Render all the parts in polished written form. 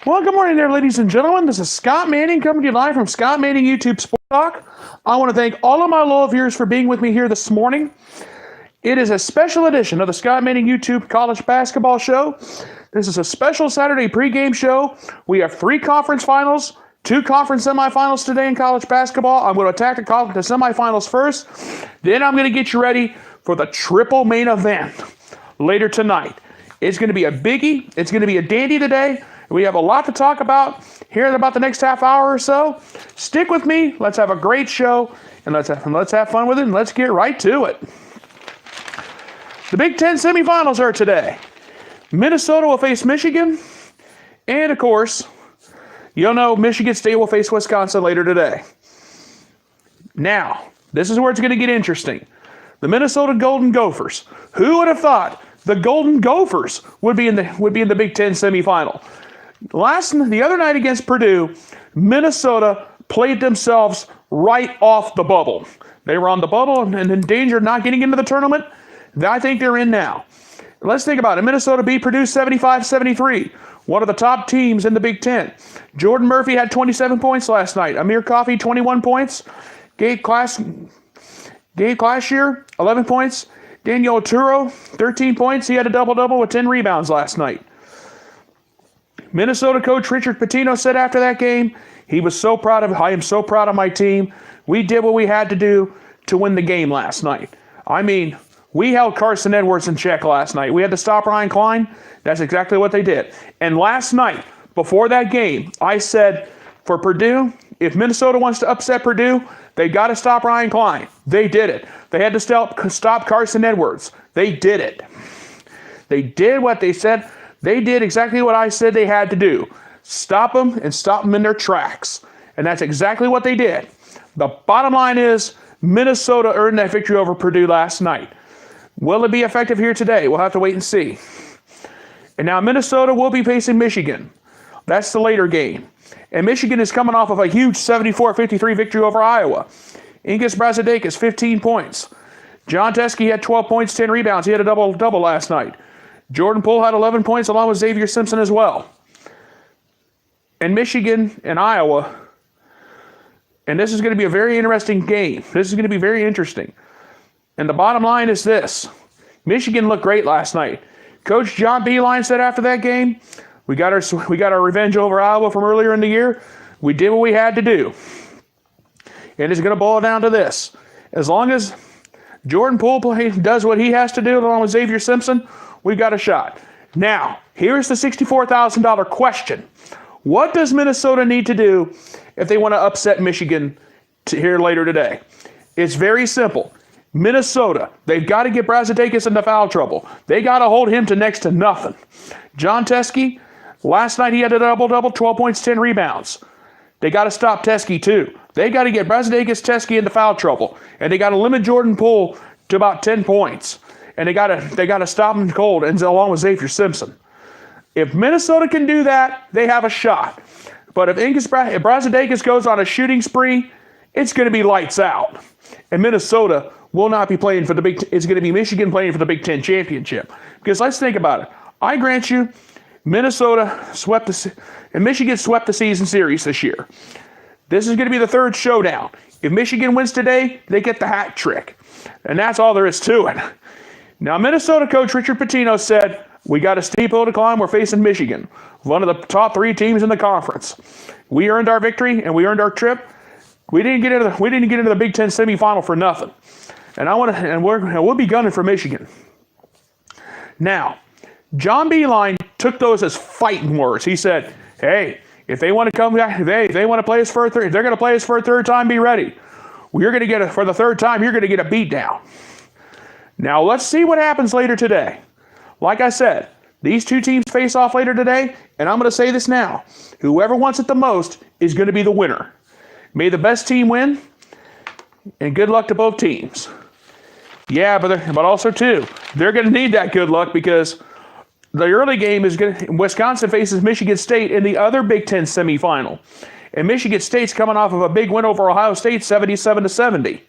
Well, good morning there, ladies and gentlemen. This is Scott Manning coming to you live from Scott Manning YouTube Sport Talk. I want to thank all of my loyal viewers for being with me here this morning. It is a special edition of the Scott Manning YouTube College Basketball Show. This is a special Saturday pregame show. We have 3 conference finals, 2 conference semifinals today in college basketball. I'm going to attack the semifinals first. Then I'm going to get you ready for the triple main event later tonight. It's going to be a biggie. It's going to be a dandy today. We have a lot to talk about here in about the next half hour or so. Stick with me. Let's have a great show, and let's have fun with it, and let's get right to it. The Big Ten semifinals are today. Minnesota will face Michigan, and of course, you'll know Michigan State will face Wisconsin later today. Now, this is where it's going to get interesting. The Minnesota Golden Gophers. Who would have thought the Golden Gophers would be in the Big Ten semifinal? The other night against Purdue, Minnesota played themselves right off the bubble. They were on the bubble and in danger of not getting into the tournament. I think they're in now. Let's think about it. Minnesota beat Purdue 75-73, one of the top teams in the Big Ten. Jordan Murphy had 27 points last night. Amir Coffey, 21 points. Gabe Clashier, 11 points. Daniel Oturo, 13 points. He had a double-double with 10 rebounds last night. Minnesota coach Richard Pitino said after that game, I am so proud of my team. We did what we had to do to win the game last night. I mean, we held Carson Edwards in check last night. We had to stop Ryan Klein. That's exactly what they did. And last night, before that game, I said for Purdue, if Minnesota wants to upset Purdue, they got to stop Ryan Klein. They did it. They had to stop Carson Edwards. They did it. They did what they said. They did exactly what I said they had to do. Stop them and stop them in their tracks. And that's exactly what they did. The bottom line is Minnesota earned that victory over Purdue last night. Will it be effective here today? We'll have to wait and see. And now Minnesota will be facing Michigan. That's the later game. And Michigan is coming off of a huge 74-53 victory over Iowa. Ingus Brazdeikis, 15 points. John Teske had 12 points, 10 rebounds. He had a double-double last night. Jordan Poole had 11 points along with Xavier Simpson as well. And Michigan and Iowa. And this is going to be a very interesting game. This is going to be very interesting. And the bottom line is this. Michigan looked great last night. Coach John Beilein said after that game, we got our revenge over Iowa from earlier in the year. We did what we had to do. And it's going to boil down to this. As long as Jordan Poole does what he has to do along with Xavier Simpson, we've got a shot. Now, here's the $64,000 question. What does Minnesota need to do if they want to upset Michigan here later today? It's very simple. Minnesota, they've got to get Brazdeikis into foul trouble. They got to hold him to next to nothing. John Teske, last night he had a double-double, 12 points, 10 rebounds. They got to stop Teske too. They got to get Brazdeikis, Teske into foul trouble. And they got to limit Jordan Poole to about 10 points. And they got to stop him cold, and along with Xavier Simpson. If Minnesota can do that, they have a shot. But if Brazdeikis goes on a shooting spree, it's going to be lights out. And Minnesota will not be playing for the it's going to be Michigan playing for the Big Ten championship. Because let's think about it. I grant you, Minnesota and Michigan swept the season series this year. This is going to be the third showdown. If Michigan wins today, they get the hat trick. And that's all there is to it. Now, Minnesota coach Richard Pitino said, we got a steep hill to climb. We're facing Michigan, one of the top 3 teams in the conference. We earned our victory, and we earned our trip. We didn't get into the Big Ten semifinal for nothing. And we'll be gunning for Michigan. Now, John Beilein took those as fighting words. He said, hey, if they want to come back, if they want to play us for a third, if they're going to play us for a third time, be ready. For the third time, you're going to get a beat down. Now, let's see what happens later today. Like I said, these 2 teams face off later today, and I'm going to say this now. Whoever wants it the most is going to be the winner. May the best team win, and good luck to both teams. Yeah, but also, too, they're going to need that good luck because the early game is Wisconsin faces Michigan State in the other Big Ten semifinal. And Michigan State's coming off of a big win over Ohio State, 77-70.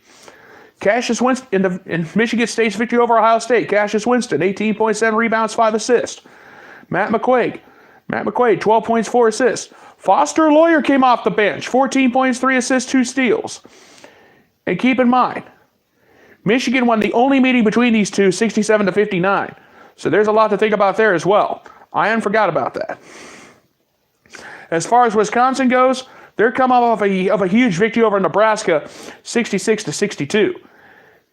Cassius Winston, in Michigan State's victory over Ohio State, Cassius Winston, 18.7 rebounds, 5 assists. Matt McQuaig, Matt McQuaid, 12 points, 4 assists. Foster Lawyer came off the bench, 14 points, 3 assists, 2 steals. And keep in mind, Michigan won the only meeting between these two, 67-59. So there's a lot to think about there as well. I hadn't forgot about that. As far as Wisconsin goes, they're coming off of a huge victory over Nebraska, 66-62.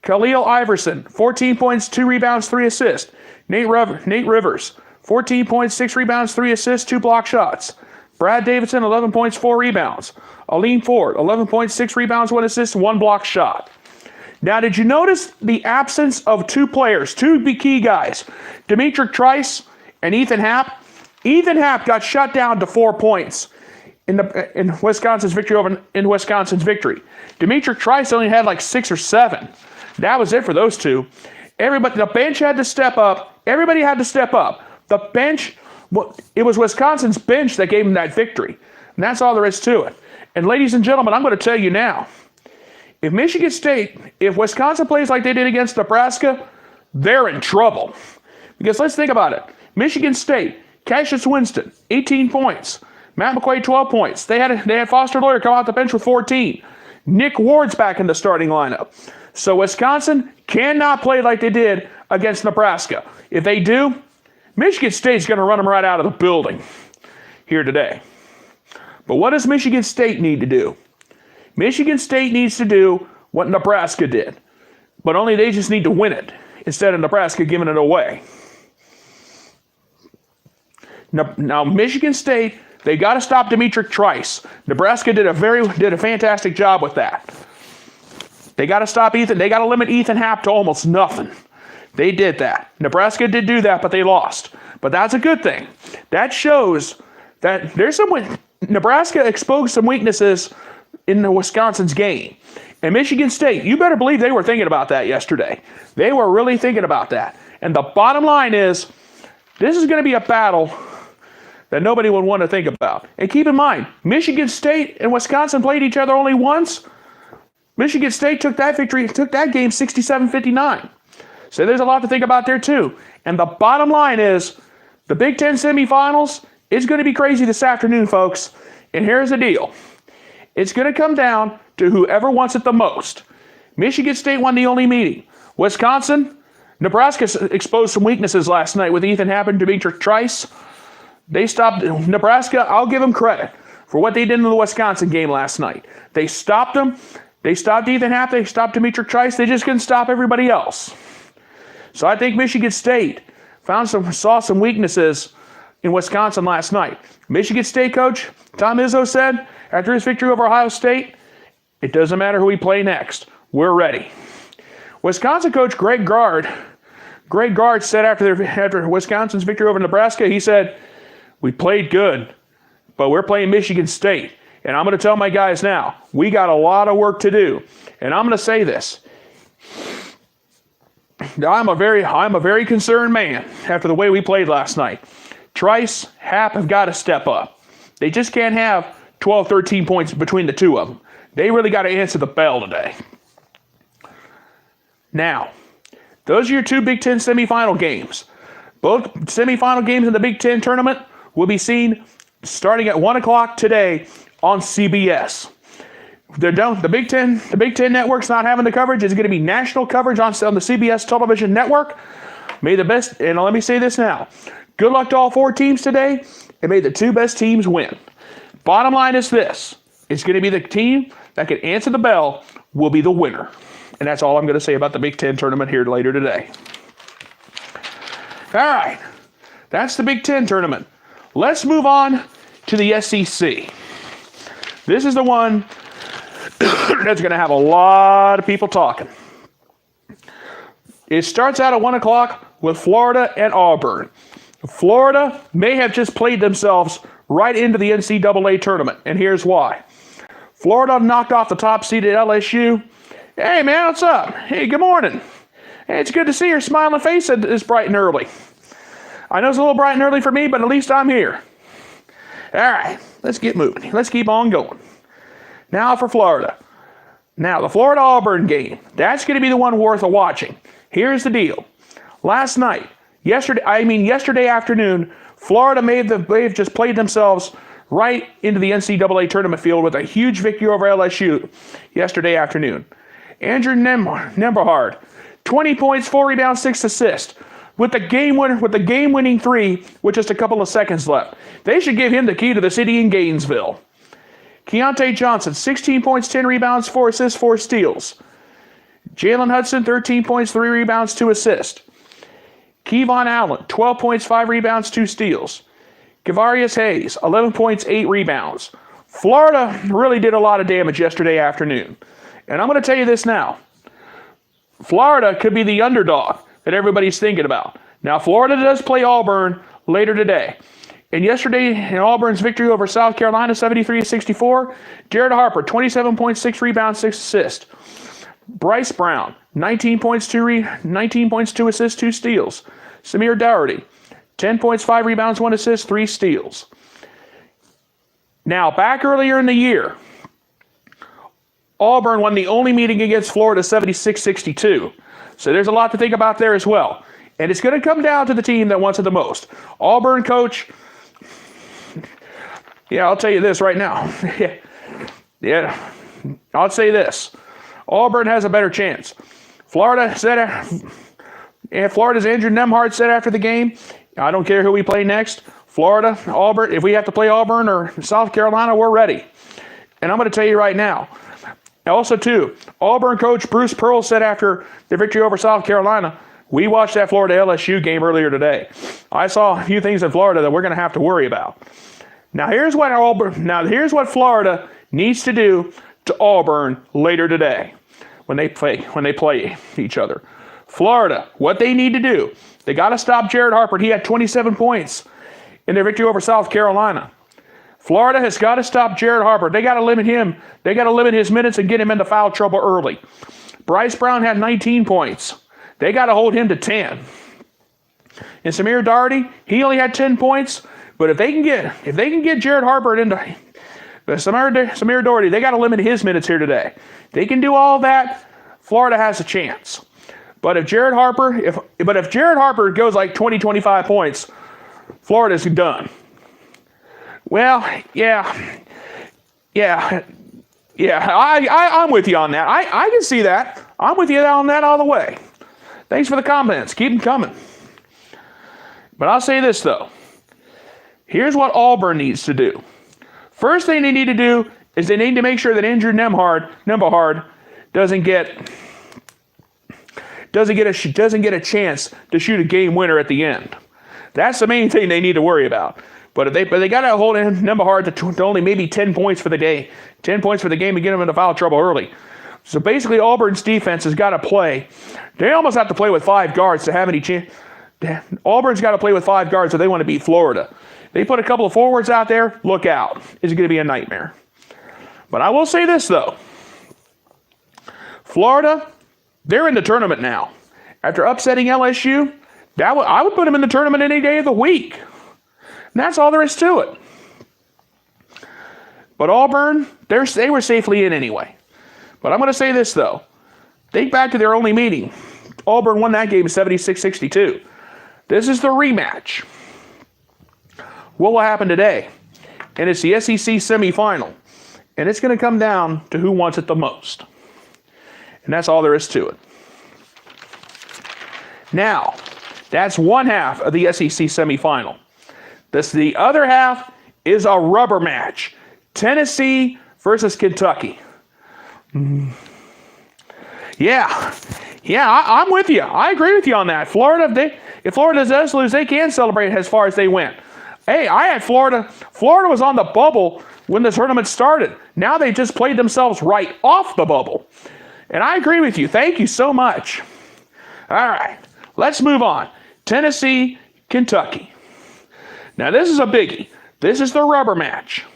Khalil Iverson, 14 points, 2 rebounds, 3 assists. Nate Rivers, 14 points, 6 rebounds, 3 assists, 2 block shots. Brad Davidson, 11 points, 4 rebounds. Aline Ford, 11 points, 6 rebounds, 1 assist, 1 block shot. Now, did you notice the absence of 2 players, 2 key guys, Dimitri Trice and Ethan Happ? Ethan Happ got shut down to 4 points in Wisconsin's victory. Dimitri Trice only had like 6 or 7. That was it for those 2. The bench had to step up. Everybody had to step up. The bench, it was Wisconsin's bench that gave them that victory. And that's all there is to it. And ladies and gentlemen, I'm going to tell you now, if Wisconsin plays like they did against Nebraska, they're in trouble. Because let's think about it. Michigan State, Cassius Winston, 18 points. Matt McQuaid, 12 points. They had Foster Lawyer come off the bench with 14. Nick Ward's back in the starting lineup. So Wisconsin cannot play like they did against Nebraska. If they do, Michigan State's going to run them right out of the building here today. But what does Michigan State need to do? Michigan State needs to do what Nebraska did. But only they just need to win it instead of Nebraska giving it away. Now Michigan State, they got to stop Dimitri Trice. Nebraska did a fantastic job with that. They got to stop Ethan. They got to limit Ethan Happ to almost nothing. They did that. Nebraska did do that, but they lost. But that's a good thing. That shows that Nebraska exposed some weaknesses in the Wisconsin's game. And Michigan State, you better believe they were thinking about that yesterday. They were really thinking about that. And the bottom line is, this is going to be a battle that nobody would want to think about. And keep in mind, Michigan State and Wisconsin played each other only once. Michigan State took that game 67-59. So there's a lot to think about there too. And the bottom line is, the Big Ten semifinals is going to be crazy this afternoon, folks. And here's the deal. It's going to come down to whoever wants it the most. Michigan State won the only meeting. Wisconsin, Nebraska exposed some weaknesses last night with Ethan Happ and Dimitri Trice. They stopped Nebraska. I'll give them credit for what they did in the Wisconsin game last night. They stopped them. They stopped Ethan Happ. They stopped Dimitri Trice. They just couldn't stop everybody else. So I think Michigan State saw some weaknesses in Wisconsin last night. Michigan State coach Tom Izzo said after his victory over Ohio State, it doesn't matter who we play next. We're ready. Wisconsin coach Greg Gard said after Wisconsin's victory over Nebraska, he said, we played good, but we're playing Michigan State. And I'm going to tell my guys now, we got a lot of work to do. And I'm going to say this. I'm a very concerned man after the way we played last night. Trice, Happ have got to step up. They just can't have 12, 13 points between the two of them. They really got to answer the bell today. Now, those are your 2 Big Ten semifinal games. Both semifinal games in the Big Ten tournament will be seen starting at 1 o'clock today on CBS. The Big Ten network's not having the coverage. It's going to be national coverage on the CBS television network. May the best, and let me say this now. Good luck to all 4 teams today, and may the 2 best teams win. Bottom line is this. It's going to be the team that can answer the bell will be the winner. And that's all I'm going to say about the Big Ten tournament here later today. All right. That's the Big Ten tournament. Let's move on to the SEC. This is the one that's going to have a lot of people talking. It starts out at 1 o'clock with Florida and Auburn. Florida may have just played themselves right into the NCAA tournament, and here's why. Florida knocked off the top seeded LSU. Hey, man, what's up? Hey, good morning. Hey, it's good to see your smiling face this bright and early. I know it's a little bright and early for me, but at least I'm here. All right, let's get moving. Let's keep on going. Now for Florida. Now, the Florida-Auburn game, that's going to be the one worth watching. Here's the deal. Last night, Yesterday afternoon, Florida they've just played themselves right into the NCAA tournament field with a huge victory over LSU yesterday afternoon. Andrew Nembhard, 20 points, 4 rebounds, 6 assists. With the game-winning three with just a couple of seconds left. They should give him the key to the city in Gainesville. Keontae Johnson, 16 points, 10 rebounds, 4 assists, 4 steals. Jalen Hudson, 13 points, 3 rebounds, 2 assists. Kevon Allen, 12 points, 5 rebounds, 2 steals. Kavarius Hayes, 11 points, 8 rebounds. Florida really did a lot of damage yesterday afternoon. And I'm going to tell you this now. Florida could be the underdog that everybody's thinking about. Now, Florida does play Auburn later today. And yesterday, in Auburn's victory over South Carolina, 73-64, Jared Harper, 27 points, 6 rebounds, 6 assists. Bryce Brown, 19 points, 2 assists, 2 steals. Samir Dougherty, 10 points, 5 rebounds, 1 assist, 3 steals. Now, back earlier in the year, Auburn won the only meeting against Florida, 76-62. So there's a lot to think about there as well. And it's going to come down to the team that wants it the most. Auburn coach, yeah, I'll tell you this right now. Yeah, I'll say this. Auburn has a better chance. Florida's Andrew Nembhard said after the game, I don't care who we play next. Florida, Auburn, if we have to play Auburn or South Carolina, we're ready. And I'm going to tell you right now. Also, too, Auburn coach Bruce Pearl said after the victory over South Carolina, we watched that Florida LSU game earlier today. I saw a few things in Florida that we're going to have to worry about. Now, here's what Florida needs to do to Auburn later today when they play each other. Florida, what they need to do, they got to stop Jared Harper. He had 27 points in their victory over South Carolina. Florida has got to stop Jared Harper. They got to limit him. They got to limit his minutes and get him into foul trouble early. Bryce Brown had 19 points. They got to hold him to 10. And Samir Dougherty, he only had 10 points. But if they can get Jared Harper into Samir Dougherty, they got to limit his minutes here today. They can do all that. Florida has a chance. But if Jared Harper goes like 20, 25 points, Florida's done. Well, yeah, I'm with you on that. I can see that. I'm with you on that all the way. Thanks for the comments. Keep them coming. But I'll say this, though. Here's what Auburn needs to do. First thing they need to do is they need to make sure that Andrew Nembhard doesn't get a chance to shoot a game winner at the end. That's the main thing they need to worry about. But they got to hold Nembhard to only maybe 10 points for the day, 10 points for the game, and get him into foul trouble early. So basically, Auburn's defense has got to play. They almost have to play with 5 guards to have any chance. Auburn's got to play with 5 guards if they want to beat Florida. They put a couple of forwards out there. Look out! It's going to be a nightmare. But I will say this though: Florida, they're in the tournament now. After upsetting LSU, I would put them in the tournament any day of the week. And that's all there is to it. But Auburn, they were safely in anyway. But I'm going to say this, though. Think back to their only meeting. Auburn won that game 76-62. This is the rematch. What will happen today? And it's the SEC semifinal. And it's going to come down to who wants it the most. And that's all there is to it. Now, that's one half of the SEC semifinal. The other half is a rubber match. Tennessee versus Kentucky. Yeah, I'm with you. I agree with you on that. Florida, if Florida does lose, they can celebrate as far as they went. Hey, I had Florida. Florida was on the bubble when the tournament started. Now they just played themselves right off the bubble. And I agree with you. Thank you so much. All right, let's move on. Tennessee, Kentucky. Now, this is a biggie. This is the rubber match.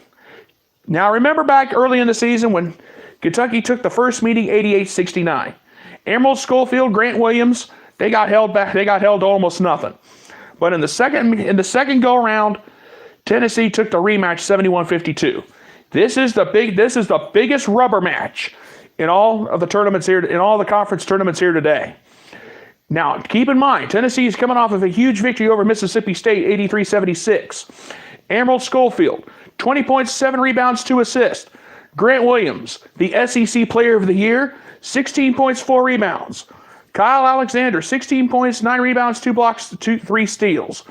Now, remember back early in the season when Kentucky took the first meeting 88-69. Emerald Schofield, Grant Williams, they got held back. They got held to almost nothing. But in the second go-around, Tennessee took the rematch 71-52. This is the biggest rubber match in all of the tournaments here, in all the conference tournaments here today. Now, keep in mind, Tennessee is coming off of a huge victory over Mississippi State, 83-76. Emerald Schofield, 20 points, 7 rebounds, 2 assists. Grant Williams, the SEC Player of the Year, 16 points, 4 rebounds. Kyle Alexander, 16 points, 9 rebounds, 2 blocks, 3 steals.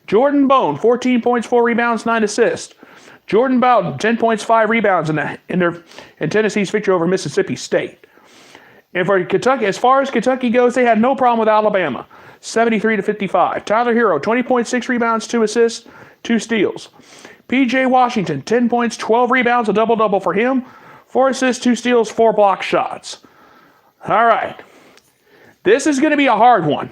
Jordan Bone, 14 points, 4 rebounds, 9 assists. Jordan Bowden, 10 points, 5 rebounds in Tennessee's victory over Mississippi State. And for Kentucky, as far as Kentucky goes, they had no problem with Alabama, 73-55. Tyler Hero, 20 points, 6 rebounds, 2 assists, 2 steals. P.J. Washington, 10 points, 12 rebounds, a double-double for him, 4 assists, 2 steals, 4 block shots. All right. This is going to be a hard one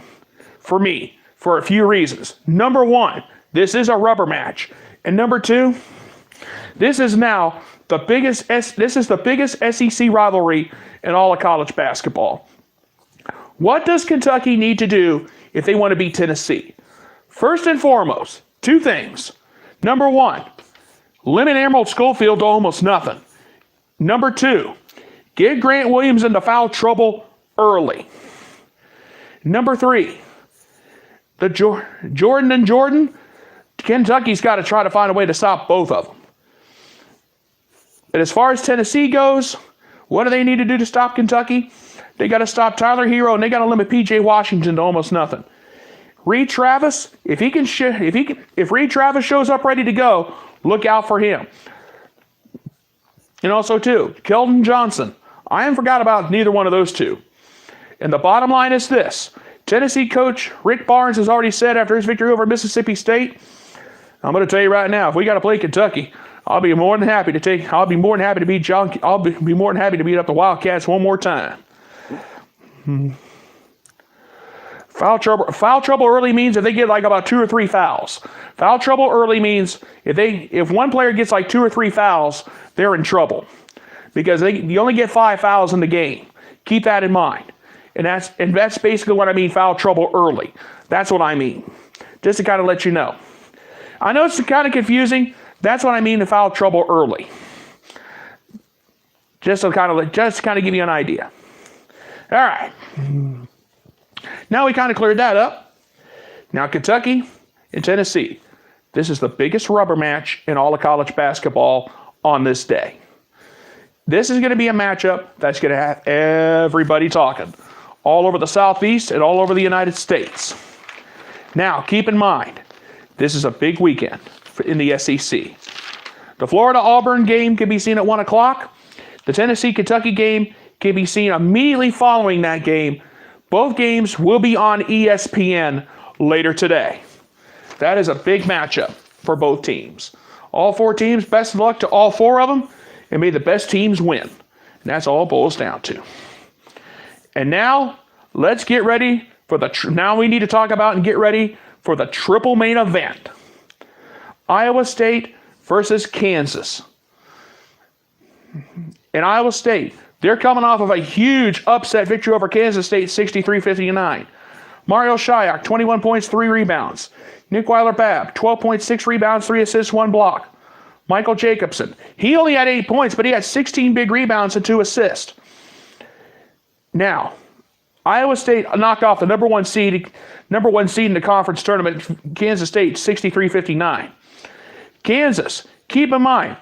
for me for a few reasons. Number one, this is a rubber match. And number two, this is now the biggest SEC rivalry in all of college basketball. What does Kentucky need to do if they want to beat Tennessee? First and foremost, 2 things. Number one, limit Emerald Schofield to almost nothing. Number 2, get Grant Williams into foul trouble early. Number 3, the Jordan and Jordan, Kentucky's got to try to find a way to stop both of them. But as far as Tennessee goes, what do they need to do to stop Kentucky? They got to stop Tyler Hero, and they got to limit P.J. Washington to almost nothing. Reed Travis, if Reed Travis shows up ready to go, look out for him. And also, too, Keldon Johnson. I haven't forgot about neither one of those two. And the bottom line is this. Tennessee coach Rick Barnes has already said after his victory over Mississippi State, I'm going to tell you right now, if we got to play Kentucky, I'll be more than happy to beat up the Wildcats one more time. Foul trouble early means if they get like about 2 or 3 fouls. Foul trouble early means if one player gets like 2 or 3 fouls, they're in trouble. Because you only get 5 fouls in the game. Keep that in mind. And that's basically what I mean, foul trouble early. That's what I mean. Just to kind of let you know. I know it's kind of confusing. That's what I mean, the foul trouble early. Just to kind of give you an idea. All right. Now we kind of cleared that up. Now Kentucky and Tennessee. This is the biggest rubber match in all of college basketball on this day. This is going to be a matchup that's going to have everybody talking. All over the Southeast and all over the United States. Now, keep in mind, this is a big weekend in the SEC. The Florida-Auburn game can be seen at 1 o'clock. The Tennessee-Kentucky game can be seen immediately following that game. Both games will be on ESPN later today. That is a big matchup for both teams. All 4 teams, best of luck to all 4 of them, and may the best teams win. And that's all it boils down to. And now, let's get ready for now we need to talk about and get ready for the triple main event. Iowa State versus Kansas. In Iowa State, they're coming off of a huge upset victory over Kansas State, 63-59. Mario Shayok, 21 points, 3 rebounds. Nick Weiler-Babb, 12 points, 6 rebounds, 3 assists, 1 block. Michael Jacobson, he only had 8 points, but he had 16 big rebounds and 2 assists. Now, Iowa State knocked off the number one seed in the conference tournament, Kansas State, 63-59. Kansas, keep in mind,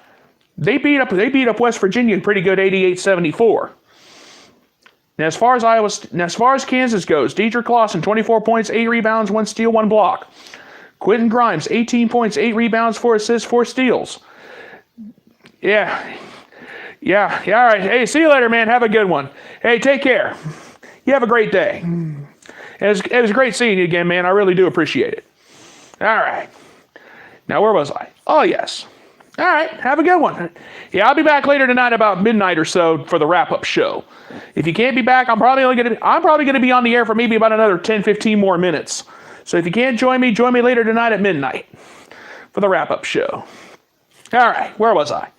they beat up West Virginia pretty good, 88-74. Now, as far as Kansas goes, Deidre Clausen, 24 points, 8 rebounds, 1 steal, 1 block. Quentin Grimes, 18 points, 8 rebounds, 4 assists, 4 steals. Yeah, all right. Hey, see you later, man. Have a good one. Hey, take care. You have a great day. It was great seeing you again, man. I really do appreciate it. All right. Now, where was I? Oh, yes. All right. Have a good one. Yeah, I'll be back later tonight about midnight or so for the wrap-up show. If you can't be back, I'm probably going to be on the air for maybe about another 10, 15 more minutes. So if you can't join me later tonight at midnight for the wrap-up show. All right. Where was I?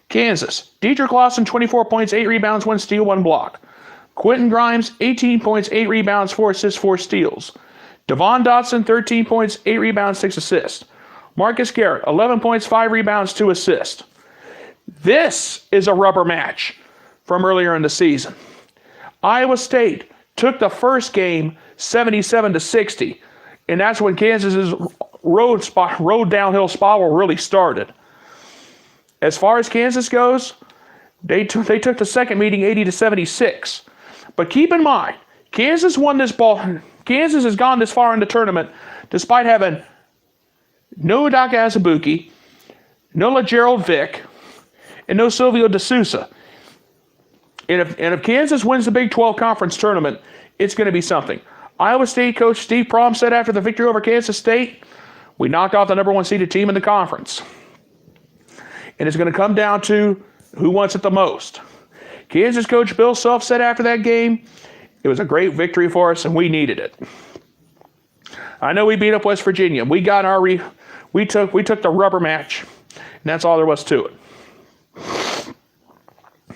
Kansas, Deidre Clausen, 24 points, 8 rebounds, 1 steal, 1 block. Quentin Grimes, 18 points, 8 rebounds, 4 assists, 4 steals. Devon Dotson, 13 points, 8 rebounds, 6 assists. Marcus Garrett, 11 points, 5 rebounds, 2 assists. This is a rubber match from earlier in the season. Iowa State, took the first game 77-60. And that's when Kansas's road downhill spiral really started. As far as Kansas goes, they took the second meeting 80-76. But keep in mind, Kansas won this ball. Kansas has gone this far in the tournament despite having no Udaka Azubuike, no LaGerald Vick, and no Silvio De Sousa. And if Kansas wins the Big 12 Conference Tournament, it's going to be something. Iowa State coach Steve Prohm said after the victory over Kansas State, we knocked off the number 1 seeded team in the conference. And it's going to come down to who wants it the most. Kansas coach Bill Self said after that game, it was a great victory for us and we needed it. I know we beat up West Virginia. We got our we took the rubber match, and that's all there was to it.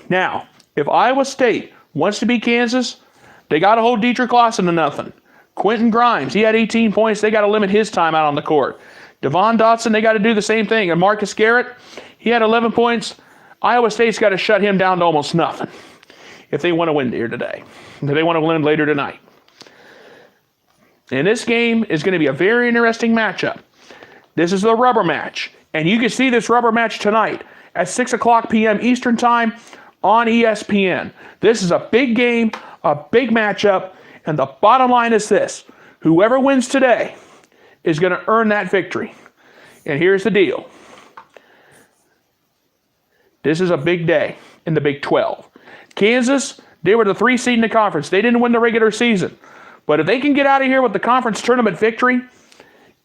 Now, if Iowa State wants to beat Kansas, they got to hold Dietrich Lawson to nothing. Quentin Grimes, he had 18 points. They got to limit his time out on the court. Devon Dotson, they got to do the same thing. And Marcus Garrett, he had 11 points. Iowa State's got to shut him down to almost nothing if they want to win here today. If they want to win later tonight. And this game is going to be a very interesting matchup. This is the rubber match. And you can see this rubber match tonight at 6 o'clock p.m. Eastern Time on ESPN. This is a big game, a big matchup, and the bottom line is this. Whoever wins today is going to earn that victory. And here's the deal. This is a big day in the Big 12. Kansas, they were the 3 seed in the conference. They didn't win the regular season. But if they can get out of here with the conference tournament victory,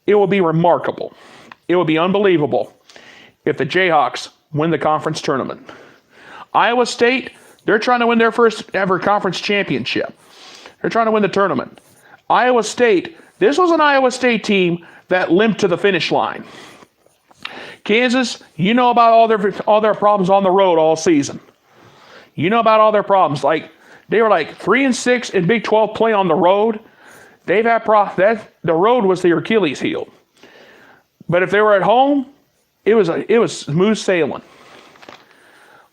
it will be remarkable. It will be unbelievable if the Jayhawks win the conference tournament. Iowa State, they're trying to win their first ever conference championship. They're trying to win the tournament. Iowa State, this was an Iowa State team that limped to the finish line. Kansas, you know about all their problems on the road all season. You know about all their problems. Like, they were like 3-6 in Big 12 play on the road. They've had the road was their Achilles heel. But if they were at home, it was smooth sailing.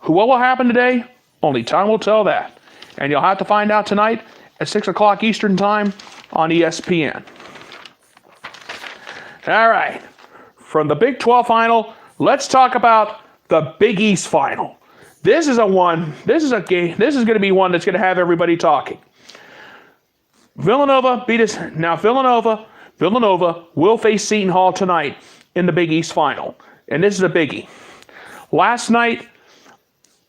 What will happen today? Only time will tell that. And you'll have to find out tonight at 6 o'clock Eastern Time on ESPN. All right. From the Big 12 final, let's talk about the Big East final. This is going to be one that's going to have everybody talking. Villanova beat us. Now, Villanova will face Seton Hall tonight in the Big East final. And this is a biggie. Last night,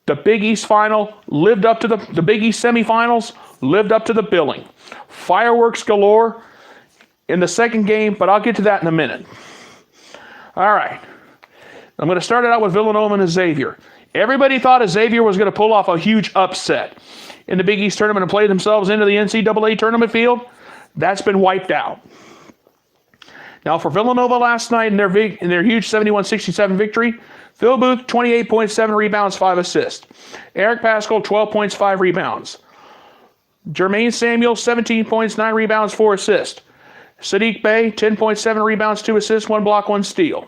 the Big East final lived up to the Big East semifinals, lived up to the billing. Fireworks galore in the second game, but I'll get to that in a minute. All right. I'm going to start it out with Villanova and Xavier. Everybody thought Xavier was going to pull off a huge upset in the Big East tournament and play themselves into the NCAA tournament field. That's been wiped out. Now for Villanova last night in their huge 71-67 victory, Phil Booth, 28.7 rebounds, 5 assists. Eric Paschal, 12 points, 5 rebounds. Jermaine Samuel, 17 points, 9 rebounds, 4 assists. Sadiq Bey, 10.7 rebounds, 2 assists, 1 block, 1 steal.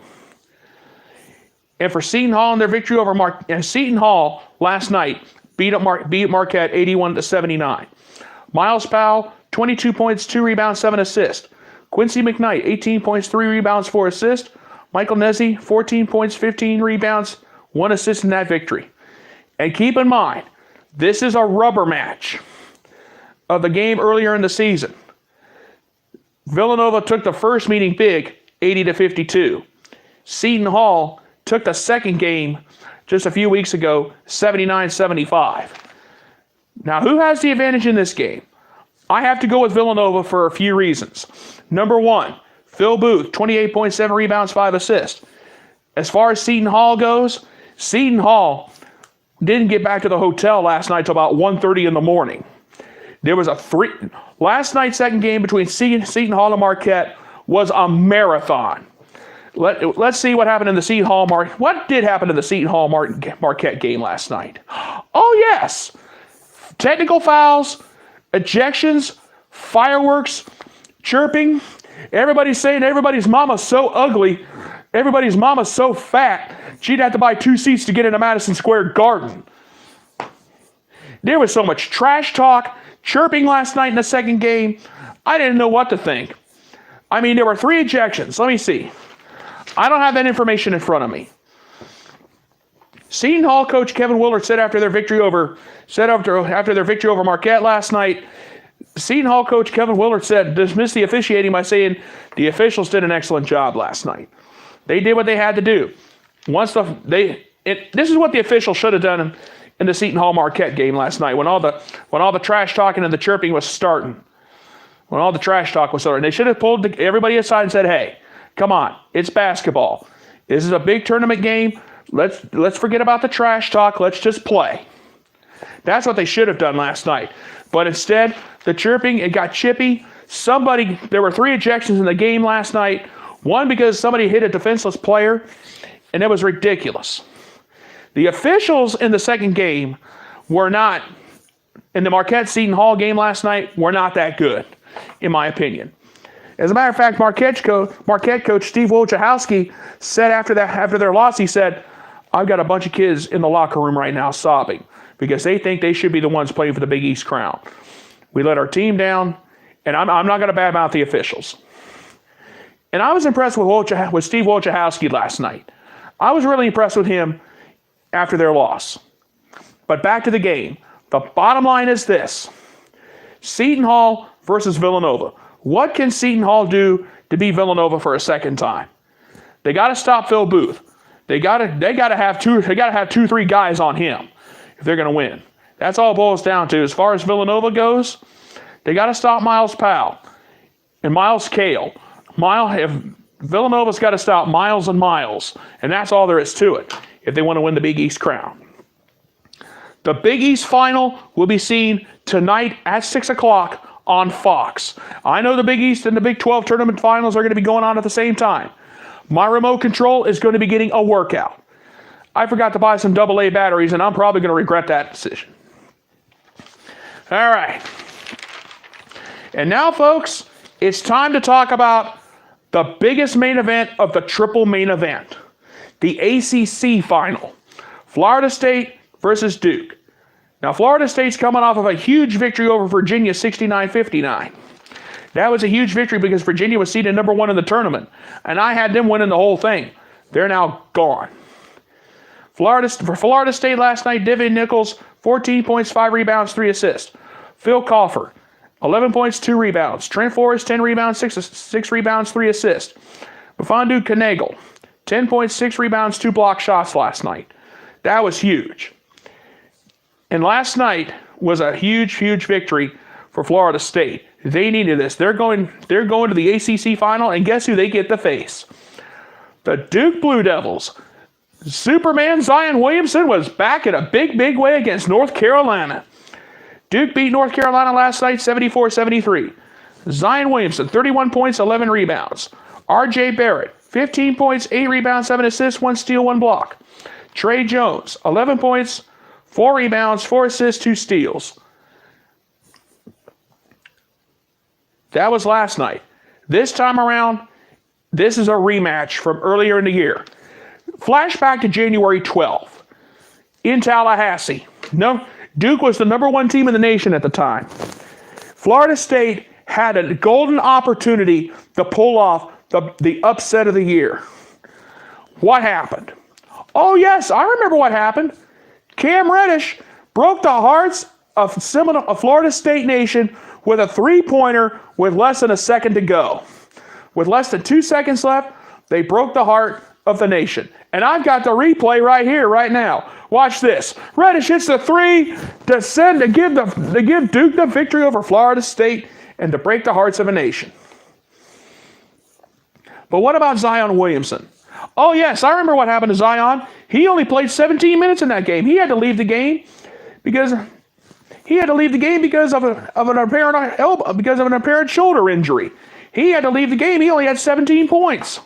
And for Seton Hall in their victory over Seton Hall last night beat Marquette 81-79. Miles Powell, 22 points, 2 rebounds, 7 assists. Quincy McKnight, 18 points, 3 rebounds, 4 assists. Michael Nessie, 14 points, 15 rebounds, 1 assist in that victory. And keep in mind, this is a rubber match of the game earlier in the season. Villanova took the first meeting big, 80-52. Seton Hall took the second game just a few weeks ago, 79-75. Now, who has the advantage in this game? I have to go with Villanova for a few reasons. Number one, Phil Booth, 28.7 rebounds, 5 assists. As far as Seton Hall goes, Seton Hall didn't get back to the hotel last night till about 1:30 in the morning. There was last night's second game between Seton Hall and Marquette was a marathon. Let's see what happened in the Seton Hall What did happen in the Seton Hall Marquette game last night? Oh yes, technical fouls, ejections, fireworks, chirping. Everybody's saying everybody's mama's so ugly, everybody's mama's so fat, she'd have to buy 2 seats to get into Madison Square Garden. There was so much trash talk, Chirping last night in the second game, I didn't know what to think. I mean, there were 3 ejections. Let me see. I don't have that information in front of me. Seton Hall coach Kevin Willard said after their victory over Marquette last night, Seton Hall coach Kevin Willard dismissed the officiating by saying the officials did an excellent job last night. They did what they had to do. This is what the officials should have done in the Seton Hall Marquette game last night when all the trash talking and the chirping was starting. When all the trash talk was starting, they should have pulled everybody aside and said, "Hey, come on, it's basketball. This is a big tournament game. Let's forget about the trash talk. Let's just play." That's what they should have done last night. But instead, the chirping, it got chippy. There were 3 ejections in the game last night. One because somebody hit a defenseless player, and it was ridiculous. The officials in the second game in the Marquette-Seton Hall game last night, were not that good, in my opinion. As a matter of fact, Marquette coach Steve Wojciechowski said after their loss, he said, "I've got a bunch of kids in the locker room right now sobbing because they think they should be the ones playing for the Big East crown. We let our team down, and I'm not going to badmouth the officials." And I was impressed with Steve Wojciechowski last night. I was really impressed with him after their loss. But back to the game. The bottom line is this. Seton Hall versus Villanova. What can Seton Hall do to beat Villanova for a second time? They got to stop Phil Booth. They got to have 2-3 guys on him if they're going to win. That's all it boils down to. As far as Villanova goes, they got to stop Miles Powell and Miles Cale. Villanova's got to stop Miles and Miles, and that's all there is to it if they want to win the Big East crown. The Big East final will be seen tonight at 6 o'clock on Fox. I know the Big East and the Big 12 tournament finals are going to be going on at the same time. My remote control is going to be getting a workout. I forgot to buy some AA batteries, and I'm probably going to regret that decision. All right. And now, folks, it's time to talk about the biggest main event of the triple main event, the ACC final, Florida State versus Duke. Now, Florida State's coming off of a huge victory over Virginia, 69-59. That was a huge victory because Virginia was seeded number 1 in the tournament, and I had them winning the whole thing. They're now gone. For Florida State last night, David Nichols, 14 points, 5 rebounds, 3 assists. Phil Coffer, 11 points, 2 rebounds. Trent Forrest, 10 rebounds, 6 rebounds, 3 assists. Mfiondu Kanagle, 10 points, 6 rebounds, 2 block shots last night. That was huge. And last night was a huge, huge victory for Florida State. They needed this. They're going to the ACC final, and guess who they get to face? The Duke Blue Devils. Superman Zion Williamson was back in a big, big way against North Carolina. Duke beat North Carolina last night 74-73. Zion Williamson, 31 points, 11 rebounds. R.J. Barrett, 15 points, 8 rebounds, 7 assists, 1 steal, 1 block. Trey Jones, 11 points, 4 rebounds, 4 assists, 2 steals. That was last night. This time around, this is a rematch from earlier in the year. Flashback to January 12th in Tallahassee. No, Duke was the number 1 team in the nation at the time. Florida State had a golden opportunity to pull off the upset of the year. What happened? Oh, yes, I remember what happened. Cam Reddish broke the hearts of Florida State Nation with a 3-pointer with less than a second to go. With less than 2 seconds left, they broke the heart of the nation. And I've got the replay right here, right now. Watch this. Reddish hits the 3 to give Duke the victory over Florida State and to break the hearts of a nation. But what about Zion Williamson? Oh, yes, I remember what happened to Zion. He only played 17 minutes in that game. He had to leave the game because of an apparent shoulder injury. He had to leave the game. He only had 17 points.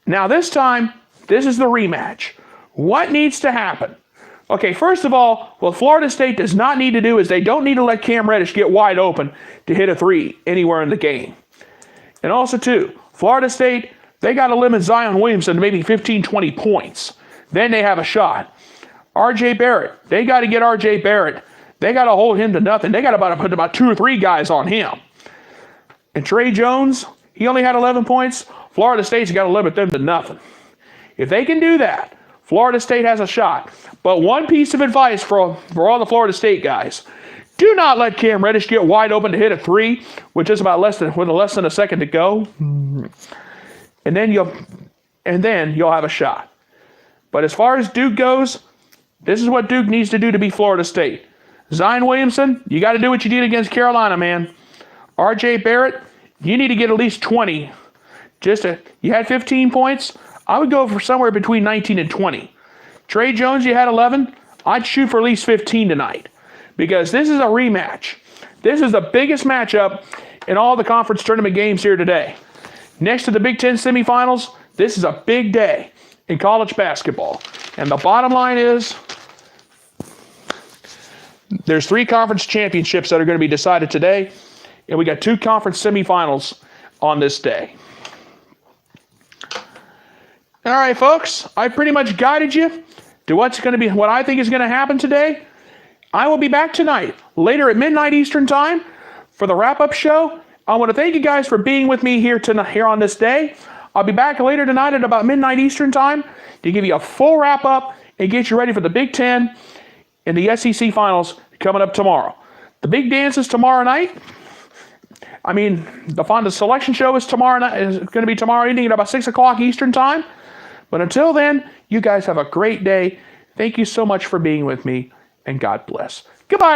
Now this time, this is the rematch. What needs to happen? Okay, first of all, what Florida State does not need to do is they don't need to let Cam Reddish get wide open to hit a 3 anywhere in the game. And also, too, Florida State, they got to limit Zion Williamson to maybe 15, 20 points. Then they have a shot. R.J. Barrett, they got to get R.J. Barrett They got to hold him to nothing. They got to put about 2 or 3 guys on him. And Trey Jones, he only had 11 points. Florida State's got to limit them to nothing. If they can do that, Florida State has a shot. But one piece of advice for all the Florida State guys: do not let Cam Reddish get wide open to hit a 3, with just about less than a second to go, and then you'll have a shot. But as far as Duke goes, this is what Duke needs to do to beat Florida State. Zion Williamson, you got to do what you did against Carolina, man. R.J. Barrett, you need to get at least 20. You had 15 points. I would go for somewhere between 19 and 20. Trey Jones, you had 11. I'd shoot for at least 15 tonight, because this is a rematch. This is the biggest matchup in all the conference tournament games here today. Next to the Big Ten semifinals, this is a big day in college basketball. And the bottom line is, there's 3 conference championships that are going to be decided today, and we got 2 conference semifinals on this day. All right, folks, I pretty much guided you to what I think is going to happen today. I will be back tonight, later at midnight Eastern time, for the wrap-up show. I want to thank you guys for being with me here on this day. I'll be back later tonight at about midnight Eastern time to give you a full wrap-up and get you ready for the Big Ten and the SEC Finals coming up tomorrow. The big dance is tomorrow night. The Fonda selection show is tomorrow night. Is going to be tomorrow evening at about 6 o'clock Eastern time. But until then, you guys have a great day. Thank you so much for being with me, and God bless. Goodbye, everybody.